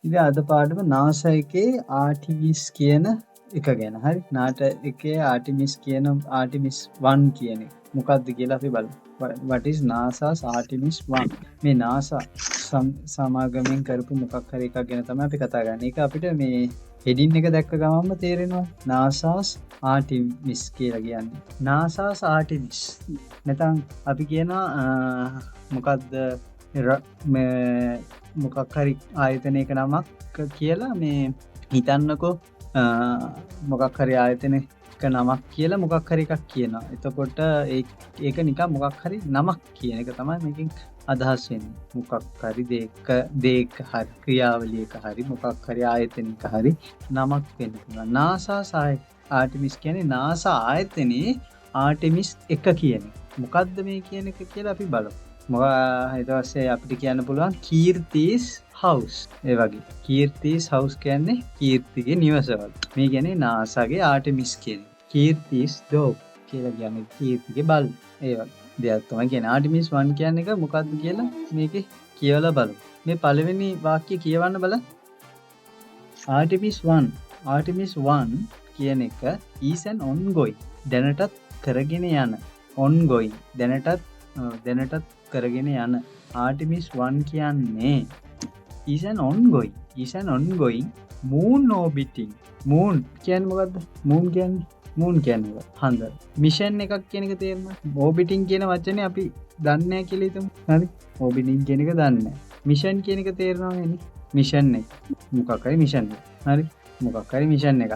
ඉතින් අද පාඩම NASA එකේ Artemis කියන එක ගැන. හරි. NASA එකේ Artemis කියන Artemis 1 කියන එක. මොකක්ද කියලා අපි බලමු. What is NASA's Artemis 1? මේ NASA සමාගමෙන් කරපු මොකක් හරි එකක් ගැන තමයි අපි කතා කරන්නේ. ඒක අපිට මේ හෙඩින් එක දැක්ක ගමන්ම තේරෙනවා. NASA's Artemis කියලා කියන්නේ. NASA's Artemis. නැත්නම් අපි කියනවා මොකක්ද මොකක් හරි ආයතනයක නමක් කියලා මේ හිතන්නකෝ මොකක් හරි ආයතනයක නමක් කියලා මොකක් හරි එකක් කියනවා. එතකොට ඒක නිකන් මොකක් හරි නමක් කියන එක තමයි මේකෙන් අදහස් වෙන්නේ. මොකක් හරි දෙයක හරි ක්‍රියාවලියක හරි මොකක් හරි ආයතනයක හරි නමක් වෙන්න පුළුවන්. NASA Artemis කියන්නේ NASA ආයතනයේ Artemis 1 කියන එක. මොකද්ද මේ කියන එක කියලා අපි බලමු. ඊට පස්සේ අපිට කියන්න පුළුවන් කීර්තිස් house. ඒ වගේ කීර්තිස් house කියන්නේ කීර්තිගේ නිවස වගේ. මේ කියන්නේ NASA ගේ Artemis කියන්නේ. කීර්තිස් dog කියලා කියන්නේ කීර්තිගේ බල්ල. ඒ වගේ දෙයක් තමයි කියන්නේ. Artemis 1 කියන්නේ එක මොකද්ද කියලා මේකේ කියවලා බලමු. මේ පළවෙනි වාක්‍ය කියවන්න බලන්න. Artemis 1 කියන එක is an ongoing. දැනටත් කරගෙන යන ongoing. දැනටත් කරගෙන යන Artemis 1 කියන්නේ is an ongoing moon orbiting. moon කියන්නේ මොකද්ද? moon කියන්නේ හඳ. mission එකක් කියන එක තේරෙනවද? orbiting කියන වචනේ අපි දන්නේ නැහැ කියලා හිතමු. හරි? orbiting කියන එක දන්නේ නැහැ. mission කියන එක තේරෙනවද නේ? mission එක. මොකක් හරි mission එක. හරි? මොකක් හරි mission එකක්.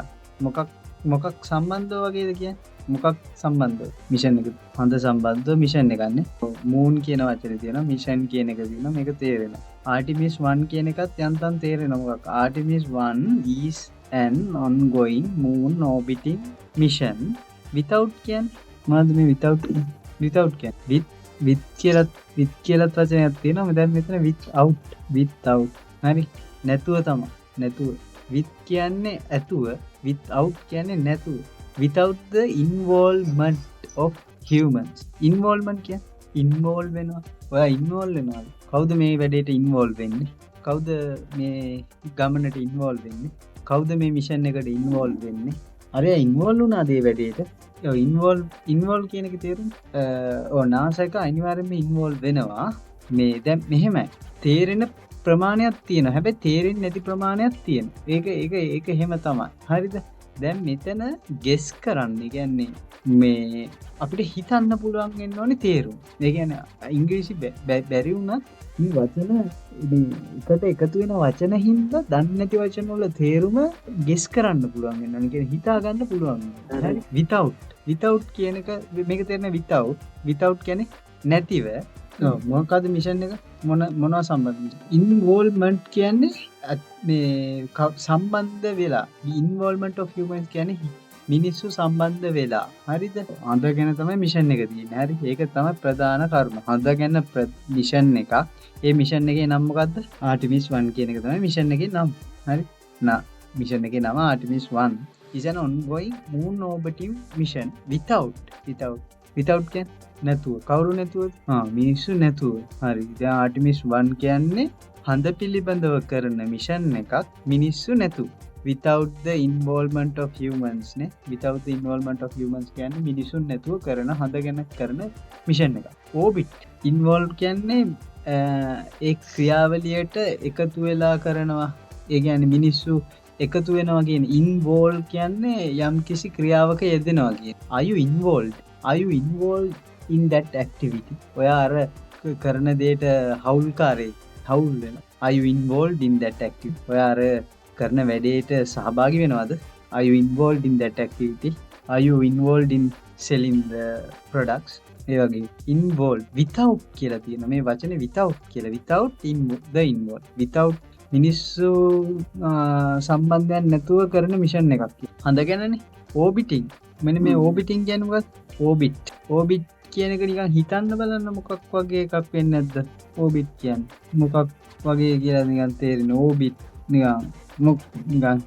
මොකක් සම්බන්ධව වගේද කියන්නේ? මොකක් සම්බන්ධව? මිෂන් එක හඳ සම්බන්ධව මිෂන් එකක් නේ. මූන් කියන වචනේ තියෙනවා, මිෂන් කියන එක තියෙනවා. මේක තේරෙනවා. Artemis 1 කියන එකත් යන්තම් තේරෙනවා මොකක්. Artemis 1 is an ongoing moon orbiting mission without කියන්නේ මොනවද මේ without කියන්නේ? with කියලාත් වචනයක් තියෙනවා. දැන් මෙතන without හරි නැතුව තමයි. නැතුව with කියන්නේ ඇතුව, without කියන්නේ නැතුව. Without the involvement of humans. Involvement කියන්නේ involve වෙනවා. ඔයා involve වෙනවද? කවුද මේ වැඩේට involve වෙන්නේ? කවුද මේ ගමනට involve වෙන්නේ? කවුද මේ mission එකට involve වෙන්නේ? අරයා involve වුණාද මේ වැඩේට? ඔව් involve කියන එක තේරුම? NASA එක අනිවාර්යයෙන්ම involve වෙනවා. මේ දැන් මෙහෙමයි. තේරෙන ප්‍රමාණයක් තියෙනවා. හැබැයි තේරෙන්නේ නැති ප්‍රමාණයක් තියෙනවා. ඒක එහෙම තමයි. හරිද? දැන් මෙතන ගෙස් කරන්න කියන්නේ මේ අපිට හිතන්න පුළුවන් වෙන්න ඕනේ තේරුම. ඒ කියන්නේ ඉංග්‍රීසි බැරි වුණත් මේ වචන එකට එකතු වෙන වචන හින්දා දන්නේ නැති වචන වල තේරුම ගෙස් කරන්න පුළුවන් වෙන්න ඕනේ. කියන්නේ හිතා ගන්න පුළුවන්. හරි? without කියන එක මේක තේරෙන්නේ without කියන්නේ නැතිව. මොකක්ද මිෂන් එක? මොනවා සම්බන්ධද? involvement කියන්නේ මේ සම්බන්ධ වෙලා. involvement of humans කියන්නේ මිනිස්සු සම්බන්ධ වෙලා. හරිද? හඳගෙන තමයි මිෂන් එක තියෙන්නේ. හරි? ඒක තමයි ප්‍රධාන කරුණ. හඳගෙන මිෂන් එකක්. ඒ මිෂන් එකේ නම මොකද්ද? Artemis 1 කියන එක තමයි මිෂන් එකේ නම. හරි? මිෂන් එකේ නම Artemis 1 is an ongoing moon orbiting mission without කියන්නේ නැතුව. කවුරු නැතුවද? මිනිස්සු නැතුව. හරි. දැන් Artemis 1 කියන්නේ හඳ පිළිබඳව කරන මිෂන් එකක් මිනිස්සු නැතුව. Without the involvement of humans නේ. Without the involvement of humans කියන්නේ මිනිසුන් නැතුව කරන හඳ ගැන කරන මිෂන් එකක්. Orbit involve කියන්නේ ඒ ක්‍රියාවලියට එකතු වෙලා කරනවා. ඒ කියන්නේ මිනිස්සු එකතු වෙනවා කියන involve කියන්නේ යම් කිසි ක්‍රියාවක යෙදෙනවා කියන. Are you involved in that activity? ඔයා අර කරන දෙයට හවුල් වෙනවා. Are you involved in that activity? ඔයා අර කරන වැඩේට සහභාගී වෙනවද? Are you involved in that activity? Are you involved in selling the products? ඒ වගේ involved without කියලා තියෙනවා. මේ වචනේ without කියලා. Without මිනිස්සු සම්බන්ධයක් නැතුව කරන මිෂන් එකක්. හඳගෙනනේ orbiting. මෙන්න මේ orbiting කියන්නේ මොකක්ද? orbit කියන එක නිකන් හිතන්න බලන්න මොකක් වගේ එකක් වෙන්නේ නැද්ද? orbit කියන්නේ මොකක් වගේ කියලා නිකන් තේරෙන orbit නිකන්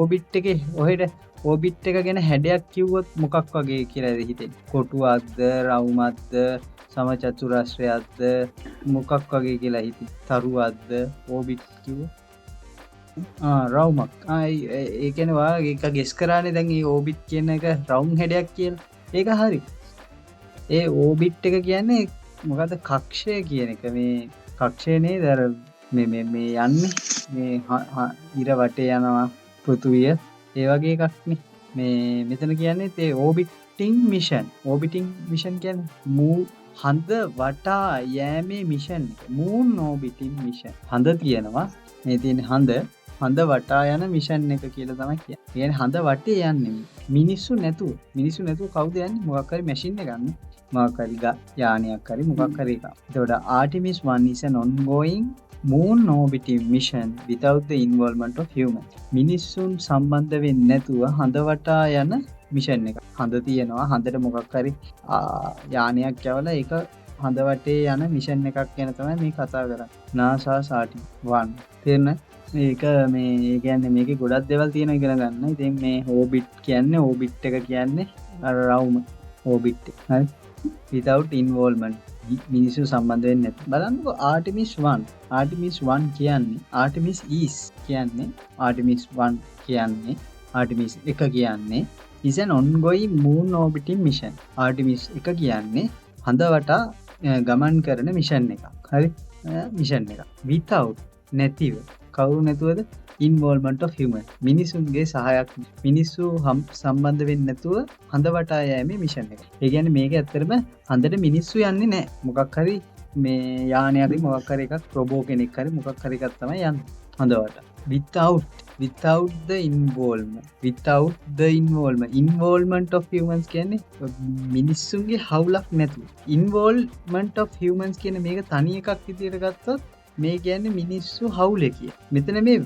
orbit එකේ ඔහෙට orbit එක ගැන හැඩයක් කිව්වොත් මොකක් වගේ කියලාද හිතෙන්නේ? කොටුවක්ද, රවුමක්ද, සමචතුරස්‍රයක්ද මොකක් වගේ කියලා හිතෙන්නේ? තරුවක්ද orbit කිව්වොත්? රවුමක්. ඒ කියන්නේ ඔයා එක ගෙස් කරානේ දැන් මේ ඕබිට් කියන එක රවුම් හැඩයක් කියලා. ඒක හරි. ඒ ඕබිට් එක කියන්නේ මොකද්ද කක්ෂය කියන එක. මේ කක්ෂය නේද අර මේ යන්නේ මේ ඉර වටේ යනවා පෘථුවිය ඒ වගේ එකක්නේ. මේ මෙතන කියන්නේ ඒ ඕබිටිං මිෂන්. ඕබිටිං මිෂන් කියන්නේ හඳ වටා යෑමේ මිෂන් එක. Moon orbiting mission. හඳ තියෙනවා. මේ තියෙන හඳ වටා යන මිෂන් එක කියලා තමයි කියන්නේ. කියන්නේ හඳ වටේ යන්නේ. මිනිස්සු නැතුව කවුද යන්නේ? මොකක් හරි මැෂින් එකක් ගන්න. මොකක් හරි යානයක් හරි මොකක් හරි එකක්. එතකොට Artemis 1 is an ongoing moon orbiting mission without the involvement of human. මිනිස්සුන් සම්බන්ධ වෙන්නේ නැතුව හඳ වටා යන මිෂන් එක. හඳ තියෙනවා. හඳට මොකක් හරි යානයක් යවලා ඒක හඳ වටේ යන මිෂන් එකක් ගැන තමයි මේ කතා කරන්නේ. NASA Artemis 1. තේරෙනවද? මේක මේ කියන්නේ මේකේ ගොඩක් දේවල් තියෙනවා ඉගෙන ගන්න. ඉතින් මේ ඕබිට් කියන්නේ ඕබිට් එක කියන්නේ අර රවුම ඕබිට් එක. හරි. without involvement. මිනිස්සු සම්බන්ධ වෙන්නේ නැති. බලන්නකෝ Artemis 1. Artemis 1 කියන්නේ Artemis is කියන්නේ Artemis 1 කියන්නේ Artemis 1 කියන්නේ is an ongoing moon orbiting mission. Artemis 1 කියන්නේ හඳ වටා ගමන් කරන මිෂන් එකක්. හරි? මිෂන් එකක්. without නැතිව කවුරු නැතුවද? involvement of human. මිනිසුන්ගේ සහායක් මිනිස්සු සම්බන්ධ වෙන්නේ නැතුව හඳ වටා යෑමේ මිෂන් එක. ඒ කියන්නේ මේක ඇත්තටම හඳට මිනිස්සු යන්නේ නැහැ. මොකක් හරි මේ යානයක් හරි මොකක් හරි එකක් රොබෝ කෙනෙක් හරි මොකක් හරි එකක් තමයි යන්නේ හඳ වටා. without the involvement of humans කියන්නේ මිනිස්සුන්ගේ හවුලක් නැතුව. involvement of humans කියන්නේ මේක තනි එකක් විදියට ගත්තොත් මේ කියන්නේ මිනිස්සු හවුලේ කිය. මෙතන මේ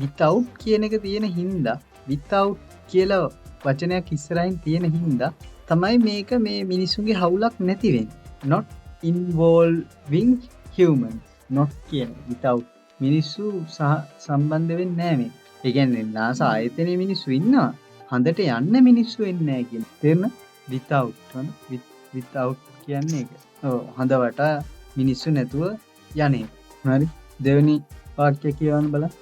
without කියන එක තියෙන හින්දා without කියලා වචනයක් ඉස්සරහින් තියෙන හින්දා තමයි මේක මේ මිනිස්සුන්ගේ හවුලක් නැති වෙන්නේ. not involving humans. not කියන without මිනිස්සු සම්බන්ධ වෙන්නේ නැහැ මේ. ඒ කියන්නේ NASA ආයතනයේ මිනිස්සු ඉන්නවා. හඳට යන්න මිනිස්සු වෙන්නේ නැහැ කියන. තේරෙනවද? without කියන්නේ ඒක. ඔව් හඳ වටා මිනිස්සු නැතුව යන්නේ. හරි. දෙවෙනි වාක්‍යය කියවන්න බලන්න.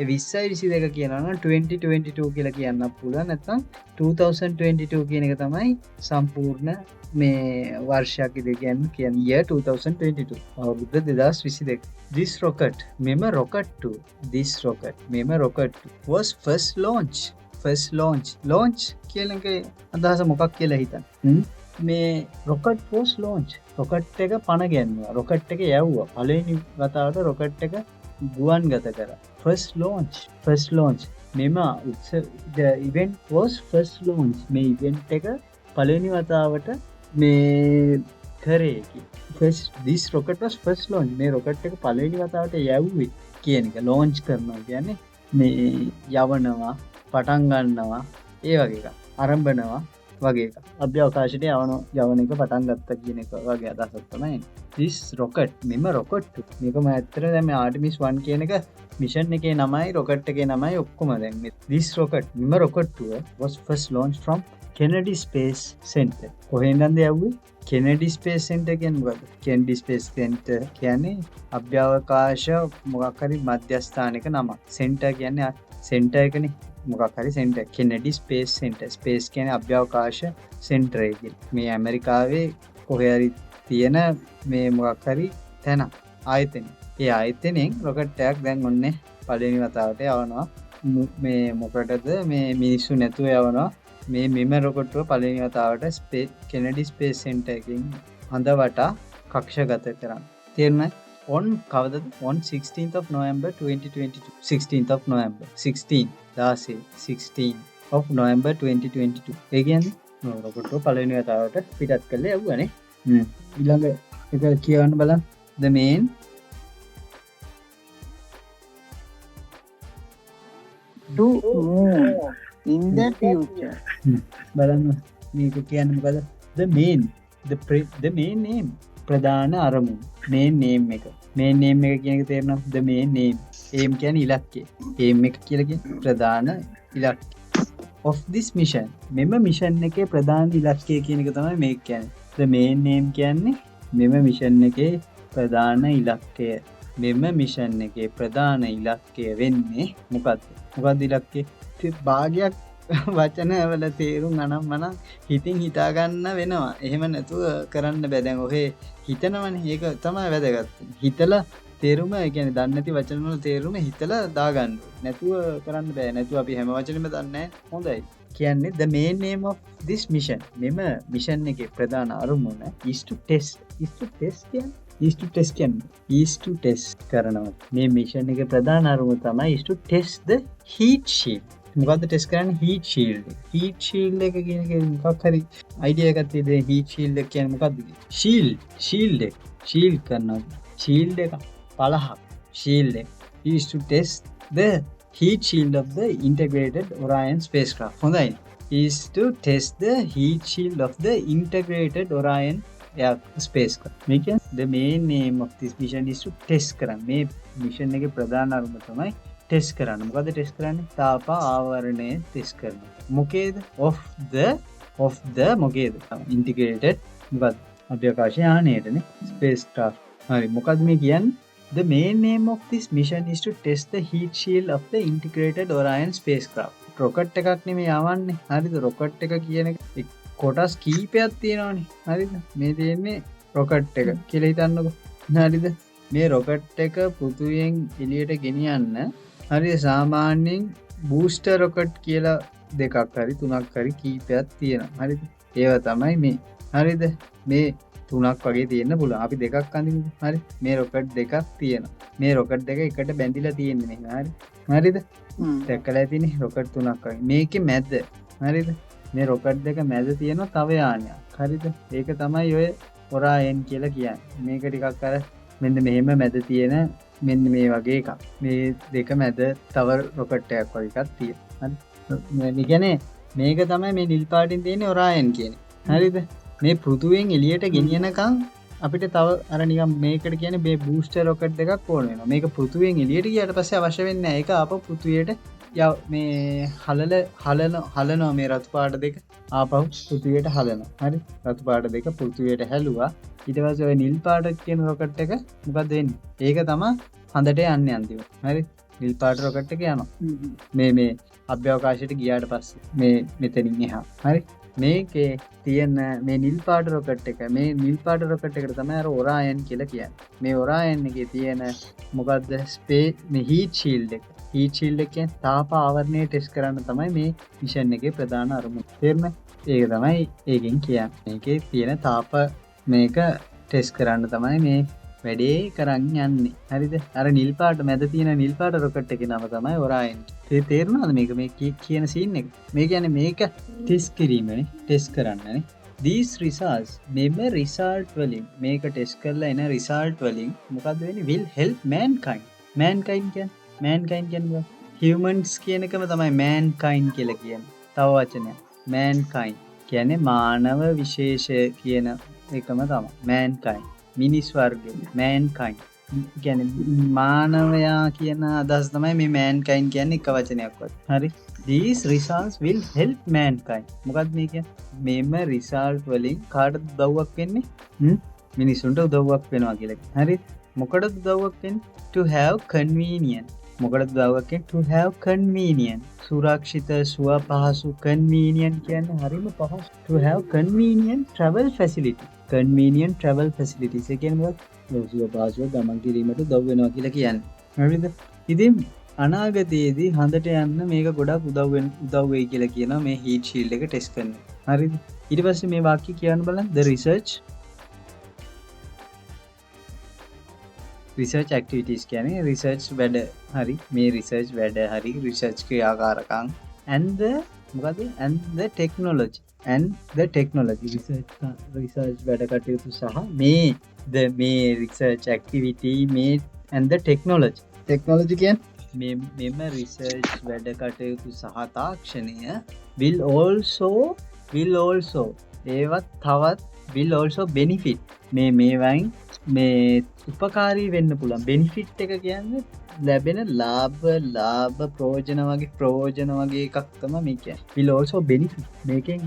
ඒ 2022 කියනවා නම් 2022 කියලා කියන්නත් පුළුවන්. නැත්නම් 2022 කියන එක තමයි සම්පූර්ණ මේ වර්ෂයක් ඉදිරි කියන්නේ year 2022. අවුරුදු 2022. This rocket was first launch කියන එකේ අදහස මොකක් කියලා හිතන්න. මේ rocket was launch. rocket එක පණ ගැන්නුවා. rocket එක යවුවා. පළවෙනි වතාවට rocket එක ගුවන්ගත කරා. first launch. the event was first launch. මේ event එක පළවෙනි වතාවට මේ කරේ. this rocket was first launch. මේ rocket එක පළවෙනි වතාවට යවුවේ කියන එක launch කරනවා කියන්නේ මේ යවනවා, පටන් ගන්නවා, ඒ වගේ එකක්. ආරම්භනවා වගේ එක. අභ්‍යවකාශයට යවන එක පටන් ගත්තා කියන එක වගේ අදහසක් තමයි. this rocket මේක ඇත්තට දැන් මේ Artemis 1 කියන එක මිෂන් එකේ නමයි rocket එකේ නමයි ඔක්කොම දැන් this rocket was first launched from Kennedy Space Center. කොහෙන්ද යවුවේ? Kennedy Space Center කියන්නේ මොකද්ද? Kennedy Space Center කියන්නේ අභ්‍යවකාශ මොකක් හරි මධ්‍යස්ථානයක නමක්. Center කියන්නේ center එකනේ. මොකක් හරි centre. Kennedy Space Center. Space කියන්නේ අභ්‍යවකාශ සෙන්ටර් එක. මේ ඇමරිකාවේ කොහේ හරි තියෙන මේ මොකක් හරි තැන ආයතනය. ඒ ආයතනයෙන් රොකට් එකක් දැන් ඔන්නේ පළවෙනි වතාවට යවනවා. මේ මොකටද මේ මිනිස්සු නැතුව යවනවා. මෙම රොකට් එක පළවෙනි වතාවට Kennedy Space Center එකකින් හඳ වටා කක්ෂගත කරන්න. තේරුණාද? on කවදද? on 16th of November 2022. 16th of November 16 of November 2022. ඒ කියන්නේ රොකට් එක පළවෙනි වතාවට පිටත් කරලා යවුවානේ. ඊළඟ එක කියවන්න බලන්න. the main to move in the future. බලන්න මේක කියන්නේ මොකද? the main name ප්‍රධාන අරමුණ. main name එක කියන එක තේරෙනවද? the main name. aim කියන්නේ ඉලක්කය. aim එක කියලා කියන්නේ ප්‍රධාන ඉලක්කය. of this mission. මෙම මිෂන් එකේ ප්‍රධාන ඉලක්කය කියන එක තමයි මේක කියන්නේ. the main name කියන්නේ මෙම මිෂන් එකේ ප්‍රධාන ඉලක්කය. මෙම මිෂන් එකේ ප්‍රධාන ඉලක්කය වෙන්නේ මොකක්ද? මොකක්ද ඉලක්කය? භාගයක් වචන වල තේරුම් අනම්මනම් හිතින් හිතා ගන්න වෙනවා. එහෙම නැතුව කරන්න බෑ. දැන් ඔහේ හිතනවනේ. ඒක තමයි වැදගත්. හිතලා තේරුම, ඒ කියන්නේ දන්නේ නැති වචන වල තේරුම හිතලා දාගන්න. නැතුව කරන්න බෑ. නැතුව අපි හැම වචනෙම දන්නේ නැහැ. හොඳයි. කියන්නේ the main name of this mission. මෙම මිෂන් එකේ ප්‍රධාන අරමුණ is to test. is to test කරනවා. මේ මිෂන් එකේ ප්‍රධාන අරමුණ තමයි is to test the heat shield. මොකද්ද ටෙස්ට් කරන්නේ? heat shield. heat shield එක කියන එක මොකක් හරි අයිඩියා එකක් තියෙද? heat shield එක කියන්නේ මොකද්ද? shield කරනවා. shield එක පළහක්. shield එක is to test the heat shield of the integrated Orion spacecraft. හොඳයි. is to test the heat shield of the integrated Orion spacecraft. මේ කියන්නේ the main name of this mission is to test කරන්න. මේ mission එකේ ප්‍රධාන අරමුණ තමයි test කරන්න. මොකද්ද ටෙස්ට් කරන්නේ? තාප ආවරණය ටෙස්ට් කරනවා. මොකේද? of the මොකේද? integrated මොකද්ද? අභ්‍යවකාශ යානයේනේ spacecraft. හරි. මොකද්ද මේ කියන්නේ? The main name of this mission is to test the heat shield of the integrated Orion spacecraft. rocket එකක් නෙමෙයි යවන්නේ. හරිද? rocket එක කියන එක කොටස් කීපයක් තියෙනවානේ. හරිද? මේ තියෙන්නේ rocket එක කියලා හිතන්නකෝ. හරිද? මේ rocket එක පෘථිවියෙන් එළියට ගෙනියන්න හරිද? සාමාන්‍යයෙන් booster rocket කියලා දෙකක් හරි තුනක් හරි කීපයක් තියෙනවා. හරිද? ඒවා තමයි මේ. හරිද? මේ තුනක් වගේ තියෙන්න පුළුවන්. අපි දෙකක් අඳිමු. හරි. මේ රොකට් දෙකක් තියෙනවා. මේ රොකට් දෙක එකට බැඳිලා තියෙන්නේ නේ. හරි. හරිද? දැක්කලා ඇතිනේ රොකට් තුනක් වගේ. මේකේ මැද. හරිද? මේ රොකට් දෙක මැද තියෙනවා තව යානයක්. හරිද? ඒක තමයි ඔය Orion කියලා කියන්නේ. මේක ටිකක් අර මෙන්න මෙහෙම මැද තියෙන මෙන්න මේ වගේ එකක්. මේ දෙක මැද තව රොකට් එකක් වගේ එකක් තියෙනවා. හරි. මේ කියන්නේ මේක තමයි මේ නිල් පාටින් තියෙන්නේ Orion කියන්නේ. හරිද? මේ පෘථුවියෙන් එළියට ගෙනියනකම් අපිට තව අර නිකන් මේකට කියන්නේ මේ බූස්ටර් රොකට් දෙකක් ඕන වෙනවා. මේක පෘථුවියෙන් එළියට ගියාට පස්සේ අවශ්‍ය වෙන්නේ නැහැ. ඒක ආපහු පෘථුවියට මේ හලනවා මේ රතු පාට දෙක ආපහු පෘථුවියට හලනවා. හරි. රතු පාට දෙක පෘථුවියට හැලුවා. ඊට පස්සේ ඔය නිල් පාට කියන රොකට් එක මොකද වෙන්නේ? ඒක තමයි හඳට යන්නේ අන්තිමට. හරි. නිල් පාට රොකට් එක යනවා. මේ අභ්‍යවකාශයට ගියාට පස්සේ මේ මෙතනින් එහා. හරි. මේකේ තියෙන මේ නිල් පාට රොකට් එක මේ නිල් පාට රොකට් එකට තමයි අර Orion කියලා කියන්නේ. මේ Orion එකේ තියෙන මොකද්ද? මේ heat shield එක. heat shield එක කියන්නේ තාප ආවරණය ටෙස්ට් කරන්න තමයි මේ මිෂන් එකේ ප්‍රධාන අරමුණ. තේරුණා? ඒක තමයි ඒකෙන් කියන්නේ. මේකේ තියෙන තාප මේක ටෙස්ට් කරන්න තමයි මේ වැඩේ කරන් යන්නේ. හරිද? අර නිල් පාට මැද තියෙන නිල් පාට රොකට් එකේ නම තමයි Orion. තේරුණාද මේ කියන සීන් එක? මේ කියන්නේ මේක ටෙස්ට් කිරීමනේ, ටෙස්ට් කරන්නනේ. these results මෙම result වලින් මේක ටෙස්ට් කරලා එන result වලින් මොකද්ද වෙන්නේ? will help mankind. mankind කියන්නේ humans කියන එකම තමයි mankind කියලා කියන්නේ. තව වචනයක්. mankind කියන්නේ මානව විශේෂය කියන එකම තමයි. mankind මිනිස් වර්ගය. mankind කියන්නේ මානවයා කියන අදහස තමයි මේ mankind කියන්නේ එක වචනයක් වගේ. හරි. these results will help mankind. මොකක්ද මේ කියන්නේ? මේම result වලින් කාටද උදව්වක් වෙන්නේ? මිනිසුන්ට උදව්වක් වෙනවා කියලා. හරි. මොකටද උදව්වක් වෙන්නේ? to have convenient. මොකටද උදව්වක් වෙන්නේ? to have convenient. සුරක්ෂිත, සුව පහසු. convenient කියන්නේ හරිම පහසු. to have convenient travel facility. convenient travel facilities. ඒ කියන්නේ මොකක්ද? සුව පහසුව ගමන් කිරීමට උදව් වෙනවා කියලා කියන්නේ. හරිද? ඉතින් අනාගතයේදී හඳට යන්න මේක ගොඩක් උදව් වෙයි කියලා කියනවා මේ heat shield එක ටෙස්ට් කරනවා. හරිද? ඊට පස්සේ මේ වාක්‍ය කියන්න බලන්න. the research activities කියන්නේ research වැඩ. හරි. මේ research වැඩ හරි research ක්‍රියාකාරකම් and the technology research වැඩ කටයුතු සහ මේ research activity මේ and the technology කියන්නේ මෙම research වැඩ කටයුතු සහ තාක්ෂණය will also ඒවත් තවත් will also benefit මේවයින් මේ උපකාරී වෙන්න පුළුවන්. benefit එක කියන්නේ ලැබෙන ලාභ ප්‍රයෝජන වගේ එකක් තමයි මේ කියන්නේ. will also benefit මේකෙන්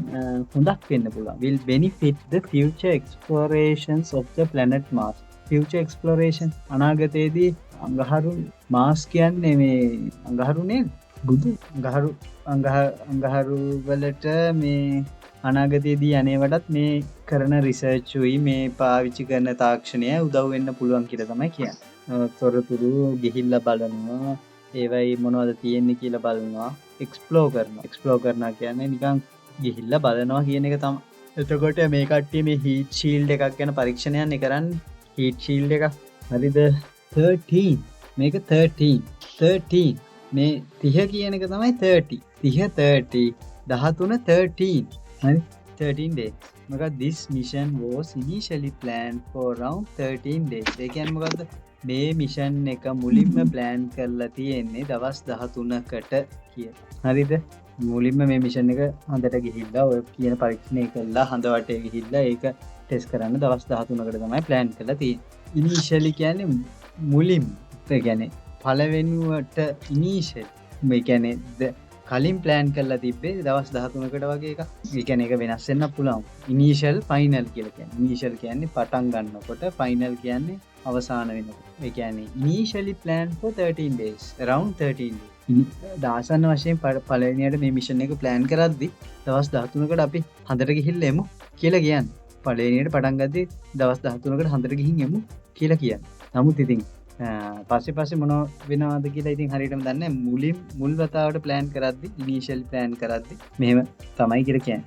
හොඳක් වෙන්න පුළුවන්. will benefit the future explorations of the planet Mars. Future exploration අනාගතයේදී අඟහරු මාස් කියන්නේ මේ අඟහරුනේ බුදු අඟහරු වලට මේ අනාගතයේදී අනේවටත් මේ කරන රිසර්චුයි මේ පාවිච්චි කරන තාක්ෂණය උදව් වෙන්න පුළුවන් කියලා තමයි කියන්නේ. තොරතුරු ගිහිල්ලා බලනවා, ඒවයි මොනවද තියෙන්නේ කියලා බලනවා, එක්ස්ප්ලෝර් කරනවා කියන්නේ නිකන් ගිහිල්ලා බලනවා කියන එක තමයි. එතකොට මේ කට්ටිය මේ හීට් ෂීල්ඩ් එකක් ගැන පරීක්ෂණයක් කරන්නේ. හීට් ෂීල්ඩ් එක හරිද 13 මේක 13 මේ 30 කියන එක තමයි 30 13 හරි 13 days. මොකද this mission was initially planned for around 13 days. ඒ කියන්නේ මොකද්ද? මේ මිෂන් එක මුලින්ම ප්ලෑන් කරලා තියෙන්නේ දවස් 13කට කියලා. හරිද? මුලින්ම මේ මිෂන් එක හඳට ගිහිල්ලා ඔය කියන පරීක්ෂණය කළා හඳ වටේ ගිහිල්ලා ඒක ටෙස්ට් කරන්න දවස් 13කට තමයි ප්ලෑන් කරලා තියෙන්නේ. ඉනිෂියලි කියන්නේ මුලින්ම. ඒ කියන්නේ පළවෙනුවට ඉනිෂියල් මේ කියන්නේ කලින් ප්ලෑන් කරලා තිබ්බේ දවස් 13කට වගේ එකක්. ඒ කියන්නේ ඒක වෙනස් වෙන්න පුළුවන්. ඉනිෂියල් ෆයිනල් කියලා කියන්නේ. ඉනිෂියල් කියන්නේ පටන් ගන්නකොට, ෆයිනල් කියන්නේ අවසාන වෙනකොට. ඒ කියන්නේ initially planned for 13 days, around 13 days. දාසන්න වශයෙන් පළවෙනියට මේ මිෂන් එක ප්ලෑන් කරද්දි දවස් 13කට අපි හඳට ගිහිල්ලා එමු කියලා කියන්නේ. පළවෙනියට පටන් ගද්දි දවස් 13කට හඳට ගිහින් එමු කියලා කියන්නේ. නමුත් ඉතින් පස්සේ මොන වෙනවද කියලා ඉතින් හරියටම දන්නේ නැහැ. මුල් වතාවට ප්ලෑන් කරද්දි initial plan කරද්දි මෙහෙම තමයි කියලා කියන්නේ.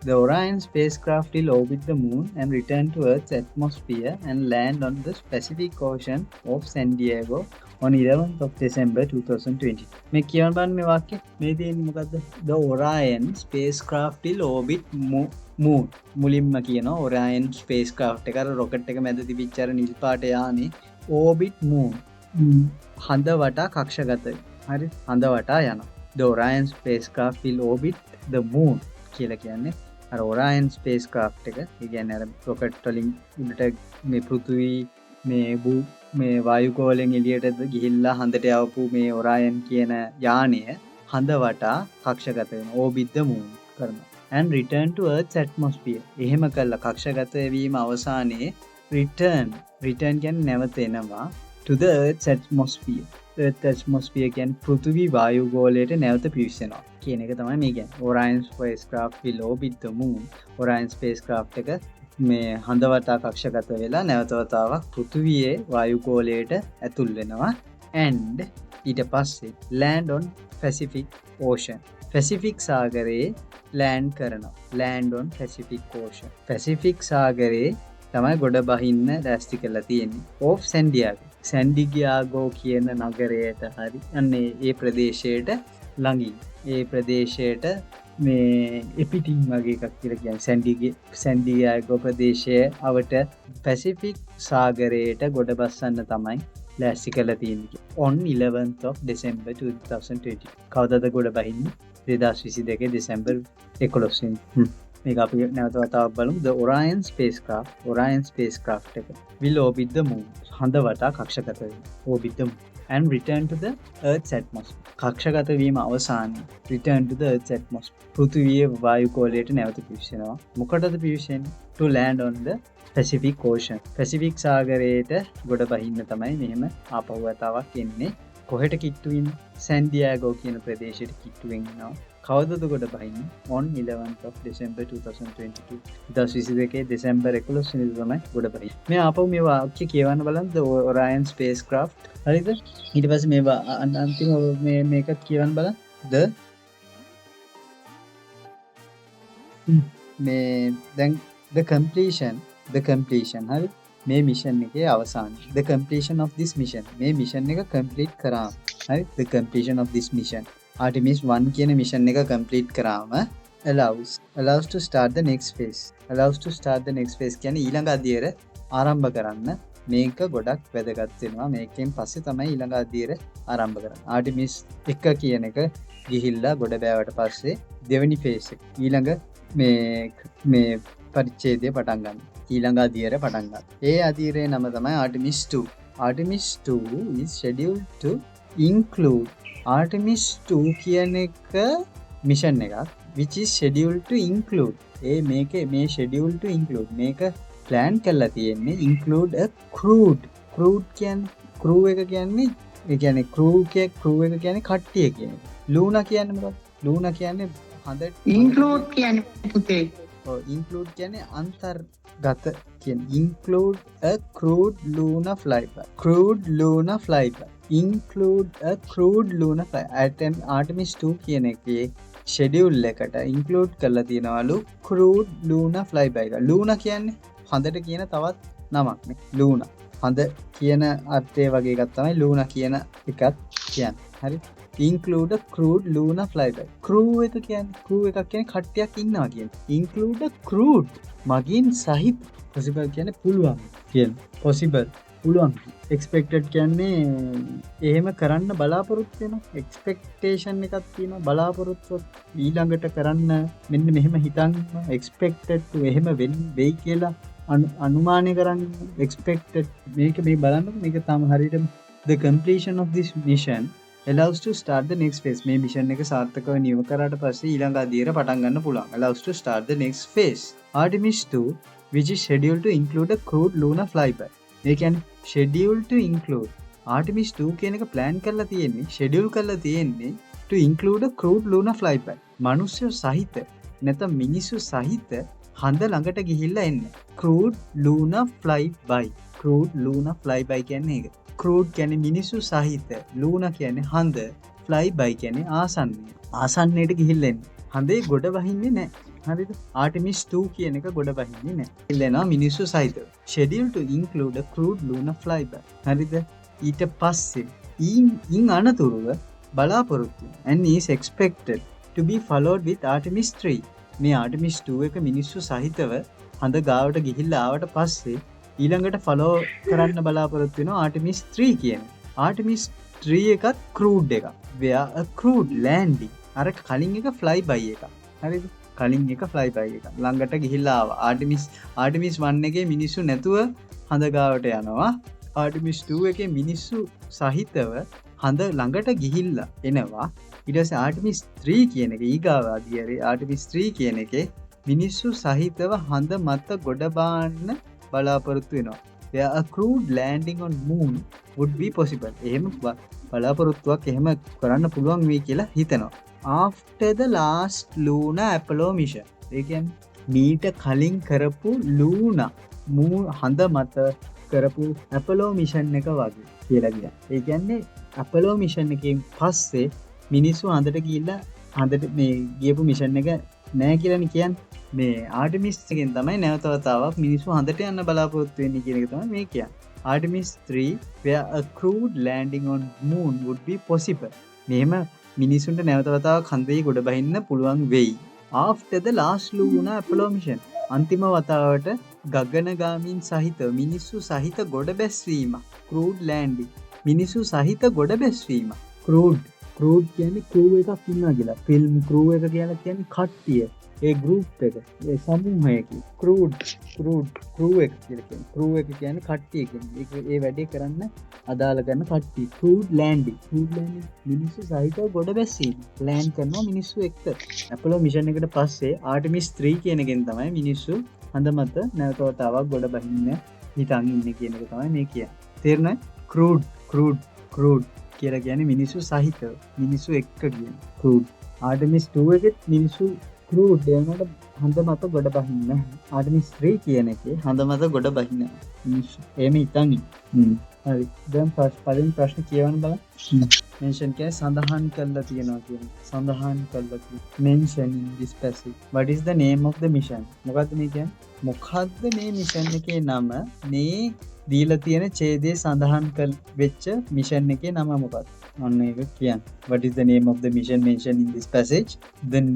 The Orion spacecraft will orbit the moon and return to Earth's atmosphere and land on the Pacific Ocean of San Diego on 11th of December 2020. මේ කියවන බලන්න මේ වාක්‍ය මේ තියෙන්නේ මොකද්ද? The Orion spacecraft will orbit moon. මුලින්ම කියනවා Orion spacecraft එක අර rocket එක මැද තිබිච්ච අර නිල් පාට යානේ orbit moon. හඳ වටා කක්ෂගතයි. හරි හඳ වටා යනවා. The Orion spacecraft will orbit the moon. කියලා කියන්නේ අර Orion spacecraft එක. ඒ කියන්නේ අර rocket වලින් උඩට මේ පෘථිවි මේ වායුගෝලයෙන් එළියට ගිහිල්ලා හඳට යවපු මේ Orion කියන යානය හඳ වටා කක්ෂගත වෙනවා. orbit the moon කරනවා. and return to Earth's atmosphere. එහෙම කළා කක්ෂගත වීම අවසානයේ return කියන්නේ නැවත එනවා to the Earth's atmosphere. Earth atmosphere කියන්නේ පෘථිවි වායුගෝලයට නැවත පිවිසෙනවා කියන එක තමයි මේ කියන්නේ. Orion spacecraft will orbit the moon. Orion spacecraft එක මේ හඳ වටා කක්ෂගත වෙලා නැවත වතාවක් පෘථිවියේ වායුගෝලයට ඇතුල් වෙනවා. and ඊට පස්සේ land on Pacific Ocean. Pacific සාගරයේ land කරනවා. land on Pacific Ocean. Pacific සාගරයේ තමයි ගොඩ බහින්න දැස්ති කරලා තියෙන්නේ. of San Diego. San Diego කියන නගරයට හරි අන්නේ ඒ ප්‍රදේශයට ළඟින්. ඒ ප්‍රදේශයට මේ එපිටින් වගේ එකක් කියලා කියන්නේ San Diego ප්‍රදේශයේ අවට පැසිෆික් සාගරයට ගොඩ බස්සන්න තමයි ලෑස්ති කරලා තියෙන්නේ. on 11th of December 2020. කවදාද ගොඩ බහින්නේ? 2022 දෙසැම්බර් 11 වෙනිදා. මේක අපි නැවත වතාවක් බලමු. The Orion spacecraft එක will orbit the moon. හඳ වටා කක්ෂගත වෙනවා. orbit the moon and return to the Earth's atmosphere. කක්ෂගත වීම අවසානයේ return to the Earth's atmosphere. පෘථිවියේ වායුගෝලයට නැවත පිවිසෙනවා. මොකටද පිවිසෙන්නේ? to land on the Pacific Ocean. Pacific සාගරයට ගොඩ බහින්න තමයි මෙහෙම ආපහු වතාවක් එන්නේ. කොහෙට කිට්ටු වෙන්නේ? San Diego කියන ප්‍රදේශයට කිට්ටු වෙනවා. කවදද ගොඩ බහින්නේ? on 11th of December 2022. 2022 December 11 වෙනිදා තමයි ගොඩ බහින්නේ. මේ ආපහු මේ වාක්‍ය කියවන්න බලන්න. The Orion spacecraft. හරිද? ඊට පස්සේ මේ අන්තිම මේක කියවන්න බලන්න. දැන් the completion හරි මේ මිෂන් එකේ අවසානය. The completion of this mission. මේ මිෂන් එක කම්ප්ලීට් කරාම හරි the completion of this mission. Artemis 1 කියන මිෂන් එක කම්ප්ලීට් කරාම allows to start the next phase. කියන්නේ ඊළඟ අදියර ආරම්භ කරන්න. මේක ගොඩක් වැදගත් වෙනවා. මේකෙන් පස්සේ තමයි ඊළඟ අදියර ආරම්භ කරන්නේ. Artemis 1 කියන එක ගිහිල්ලා ගොඩ බෑවට පස්සේ දෙවෙනි ෆේස් එක. ඊළඟ මේ පරිච්ඡේදය පටන් ගන්න. ඊළඟ අදියර පටන් ගන්න. ඒ අදියරේ නම තමයි Artemis 2. Artemis 2 is scheduled to include Artemis 2 කියන එක මිෂන් එකක් which is scheduled to include. මේ scheduled to include මේක plan කරලා තියෙන්නේ include a crewed. crewed කියන්නේ crew එක කියන්නේ ඒ කියන්නේ crew එක කියන්නේ කට්ටිය කියන එක. Luna කියන්නේ මොකක්ද? Luna කියන්නේ හඳ include කියන්නේ පුතේ. include කියන්නේ අන්තර්ගත කියන include a crewed lunar flyby. crewed lunar flyby. include a crewed lunar flyby. Artemis 2 කියන එකේ schedule එකට include කරලා තියෙනවලු crewed lunar flyby එක. Luna කියන්නේ හඳට කියන තවත් නමක් නේ. Luna. හඳ කියන අර්ථය වගේ එකක් තමයි Luna කියන එකත් කියන්නේ. හරි. include a crewed lunar flyby. crew එක කියන්නේ කට්ටියක් ඉන්නවා කියන්නේ. include a crewed මගින් සහිත possible කියන්නේ පුළුවන් කියන. possible පුළුවන්. expected කියන්නේ එහෙම කරන්න බලාපොරොත්තු වෙනවා. expectation එකක් තියෙනවා බලාපොරොත්තු ඊළඟට කරන්න මෙන්න මෙහෙම හිතන්න expected to එහෙම වෙයි කියලා අනුමානය කරන්න expected මේක මේ බලන්නකො මේක තාම හරියට the completion of this mission allows to start the next phase. මේ mission එක සාර්ථකව නියම කරාට පස්සේ ඊළඟ අදියර පටන් ගන්න පුළුවන්. allows to start the next phase. Artemis 2 which is scheduled to include a crewed lunar flyby. ඒ කියන්නේ scheduled to include Artemis 2 කියන එක plan කරලා තියෙන්නේ schedule කරලා තියෙන්නේ to include a crewed lunar flyby. මිනිස්සු සහිත නැත්නම් මිනිස්සු සහිත හඳ ළඟට ගිහිල්ලා එන්න. crewed lunar flyby. crewed lunar flyby කියන්නේ ඒක. crewed කියන්නේ මිනිස්සු සහිත, lunar කියන්නේ හඳ, flyby කියන්නේ ආසන්නය. ආසන්නයට ගිහිල්ලා එන්න. හඳේ ගොඩ වහින්නේ නැහැ. හරිද? Artemis 2 කියන එක ගොඩ වහින්නේ නැහැ. ඉල්ලනවා මිනිස්සු සහිතව. schedule to include a crewed lunar flyby. හරිද? ඊට පස්සේ ඉන් අනතුරුව බලාපොරොත්තු and is expected to be followed with Artemis 3. මේ Artemis 2 එක මිනිස්සු සහිතව හඳ ගාවට ගිහිල්ලා ආවට පස්සේ ඊළඟට follow කරන්න බලාපොරොත්තු වෙනවා Artemis 3 කියන. Artemis 3 එකත් crewed එකක්. where a crewed landing. අර කලින් එක flyby එකක්. හරිද? කලින් එක flyby එකක්. ළඟට ගිහිල්ලා ආවා. Artemis 1 එකේ මිනිස්සු නැතුව හඳ ගාවට යනවා. Artemis 2 එකේ මිනිස්සු සහිතව හඳ ළඟට ගිහිල්ලා එනවා. ඊට පස්සේ Artemis 3 කියන එක ඊගාව අදියරේ Artemis 3 කියන එකේ මිනිස්සු සහිතව හඳ මත ගොඩ බාන්න බලාපොරොත්තු වෙනවා. where a crewed landing on moon would be possible. එහෙම බලාපොරොත්තුවක් එහෙම කරන්න පුළුවන් වෙයි කියලා හිතනවා. after the last lunar Apollo mission. ඒ කියන්නේ මීට කලින් කරපු lunar හඳ මත කරපු Apollo mission එක වගේ කියලා කියනවා. ඒ කියන්නේ Apollo mission එකෙන් පස්සේ මිනිස්සු හඳට ගිහිල්ලා හඳට මේ ගියපු mission එක නෑ කියලානේ කියන්නේ. මේ Artemis එකෙන් තමයි නැවත වතාවක් මිනිස්සු හඳට යන්න බලාපොරොත්තු වෙන්නේ කියන එක තමයි මේ කියන්නේ. Artemis 3 where a crewed landing on moon would be possible. මෙහෙම මිනිසුන්ට නැවත වතාවක් හඳේ ගොඩ බහින්න පුළුවන් වෙයි. After the last lunar Apollo mission. අන්තිම වතාවට ගගනගාමීන් සහිත මිනිස්සු සහිත ගොඩ බැස්වීම. crewed landing. මිනිස්සු සහිත ගොඩ බැස්වීම. crewed කියන්නේ crew එකක් ඉන්නවා කියලා. film crew එක කියලා කියන්නේ කට්ටිය. ඒ group එක. ඒ සමූහයක. crewed crew එක කියලා කියන්නේ. crew එක කියන්නේ කට්ටිය කියන්නේ. ඒ වැඩේ කරන්න අදාළ කරන කට්ටිය. crewed landing මිනිස්සු සහිතව ගොඩ බැස්වීම. land කරනවා මිනිස්සු එක්ක. Apollo mission එකට පස්සේ Artemis 3 කියන එකෙන් තමයි මිනිස්සු හඳ මත නැවත වතාවක් ගොඩ බහින්න හිතන් ඉන්නේ කියන එක තමයි මේ කියන්නේ. තේරුණාද? crewed කියලා කියන්නේ මිනිස්සු සහිතව මිනිස්සු එක්ක කියන crewed. Artemis 2 එකෙත් මිනිස්සු crewed යනකොට හඳ මත ගොඩ බහින්න. Artemis 3 කියන එකේ හඳ මත ගොඩ බහින්න මිනිස්සු. එහෙම හිතන් ඉන්නේ. හරි. දැන් පළවෙනි ප්‍රශ්නේ කියවන්න බලන්න. mention කියන්නේ සඳහන් කරලා තියෙනවා කියන්නේ. සඳහන් කරලා තියෙනවා. mention in this passage. What is the name of the mission? මොකද්ද මේ කියන්නේ? මොකද්ද මේ mission එකේ නම? මේ දීලා තියෙන ඡේදයේ සඳහන් වෙච්ච mission එකේ නම මොකක්ද? ඔන්න ඒක කියන්න. What is the name of the mission mentioned in this passage? Then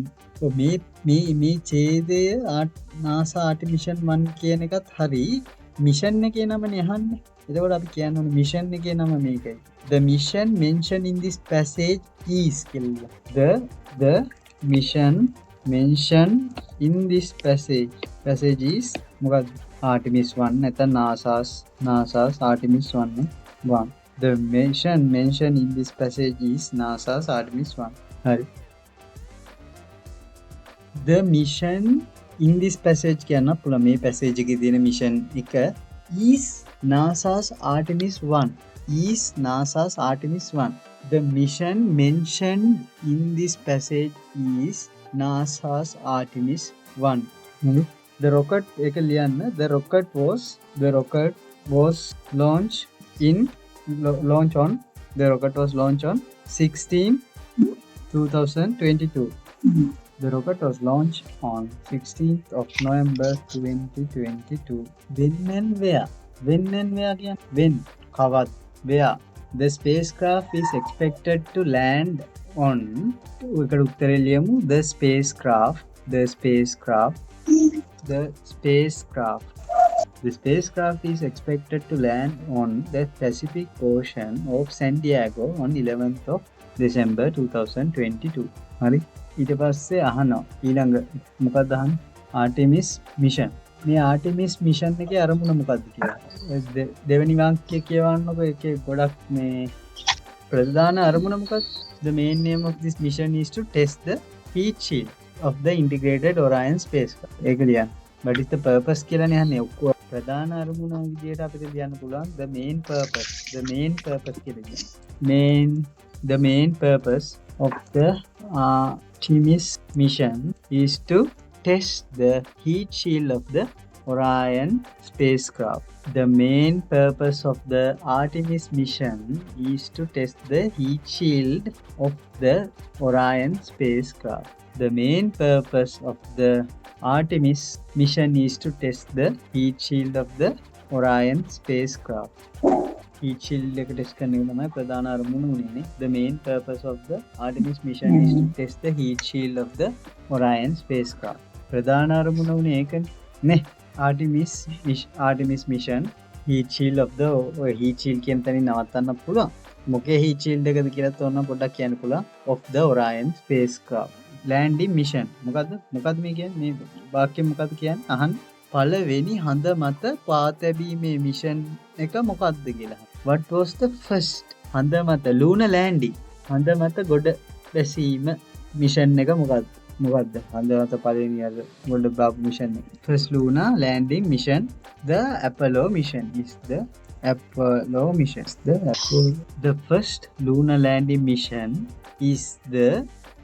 මේ ඡේදය NASA Artemis 1 කියන එකත් හරි mission එකේ නමනේ අහන්නේ. එතකොට අපි කියන්න ඕනේ mission එකේ නම මේකයි. The mission mentioned in this passage is කියලා. The mission mentioned in this passage is මොකක්ද? Artemis 1 නැත්නම් NASA's Artemis 1 1. The mission mentioned in this passage is NASA's Artemis 1. හරි. The mission in this passage කියන්න පුළුවන් මේ passage එකේ තියෙන mission එක is NASA's Artemis 1. Is NASA's Artemis 1. The mission mentioned in this passage is NASA's Artemis 1. The rocket එක ලියන්න the rocket was launched on the rocket was launched on 16 2022. The rocket was launched on 16th of November 2022. When and where? When and where again? When? Kawad. Where? The spacecraft is expected to land on. ఇక్కడ ఉత్తరే లియము the spacecraft. The spacecraft is expected to land on the Pacific Ocean of San Diego on 11th of December 2022. හරි. ඊට පස්සේ අහනවා ඊළඟ මොකක්ද අහන්නේ? Artemis mission. මේ Artemis mission එකේ අරමුණ මොකක්ද කියලා. දෙවෙනි වාක්‍යය කියවන්නකො ඒකේ ගොඩක් මේ ප්‍රධාන අරමුණ මොකක්ද? The main name of this mission is to test the heat shield of the integrated Orion spacecraft. ඒක ලියන්න. What is the purpose කියලානේ අහන්නේ. ඔක්කොම ප්‍රධාන අරමුණ විදියට අපිට ලියන්න පුළුවන් the main purpose කියලා කියන්න. The main purpose of the Artemis mission is to test the heat shield of the Orion spacecraft. The main purpose of the Artemis mission is to test the heat shield of the Orion spacecraft. The main purpose of the Artemis mission is to test the heat shield of the Orion spacecraft. Heat shield එක test කරන එක තමයි ප්‍රධාන අරමුණ උනේ. The main purpose of the Artemis mission is to test the heat shield of the Orion spacecraft. ප්‍රධාන අරමුණ උනේ ඒකනේ. නේ Artemis mission heat shield of the heat shield කියන තැනින් නවත්තන්න පුළුවන්. මොකේ heat shield එකද කියලා තෝරන්න පොඩ්ඩක් කියන්න පුළුවන්. Of the Orion spacecraft. Landing mission. මොකද්ද මේ කියන්නේ? මේ වාක්‍යය මොකද්ද කියන්නේ? අහන්න. පළවෙනි හඳ මත පාතැබීමේ මිෂන් එක මොකක්ද කියලා. What was the first හඳ මත lunar landing? හඳ මත ගොඩ බැසීම මිෂන් එක මොකක්ද? හඳ මත පළවෙනි අර ගොඩ බාපු මිෂන් එක. First lunar landing mission the Apollo mission is the Apollo mission. The first lunar landing mission is the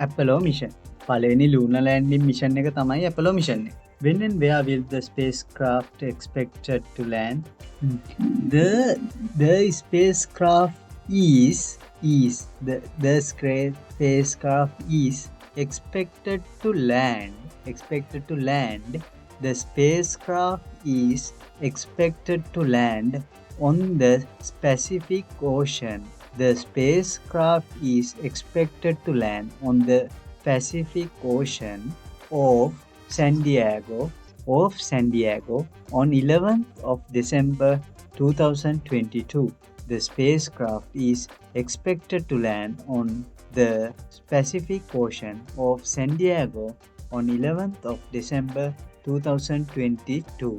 Apollo mission. පළවෙනි lunar landing mission එක තමයි Apollo mission එක. When and where will the spacecraft expected to land? The spacecraft is the spacecraft is expected to land. The spacecraft is expected to land on the Pacific Ocean. The spacecraft is expected to land on the Pacific Ocean of San Diego on 11th of December 2022. The spacecraft is expected to land on the Pacific Ocean of San Diego on 11th of December 2022.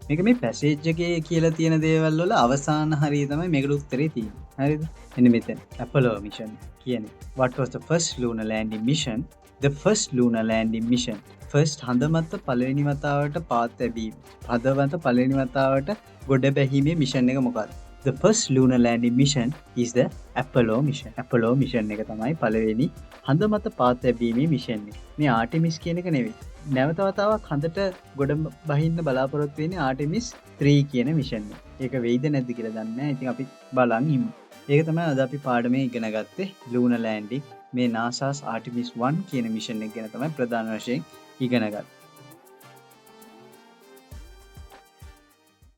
මේක මේ passage එකේ කියලා තියෙන දේවල් වල අවසාන හරිය තමයි මේකට උත්තරේ තියෙන්නේ. හරිද? එන්න මෙතන Apollo mission කියන්නේ. What was the first lunar landing mission? The first lunar landing mission. First හඳ මත පළවෙනි වතාවට පාත් තැබීම. හඳ මත පළවෙනි වතාවට ගොඩ බැහිමේ මිෂන් එක මොකක්ද? The first lunar landing mission is the Apollo mission. Apollo mission එක තමයි පළවෙනි හඳ මත පාත් තැබීමේ මිෂන් එක. මේ Artemis කියන එක නෙවෙයි. නැවත වතාවක් හඳට ගොඩ බහින්න බලාපොරොත්තු වෙන්නේ Artemis 3 කියන මිෂන් එක. ඒක වෙයිද නැද්ද කියලා දන්නේ නැහැ. ඉතින් අපි බලන් ඉමු. ඒක තමයි අද අපි පාඩමේ ඉගෙන ගත්තේ lunar landing. මේ NASA's Artemis 1 කියන මිෂන් එක ගැන තමයි ප්‍රධාන වශයෙන් ඉගෙන ගත්තේ.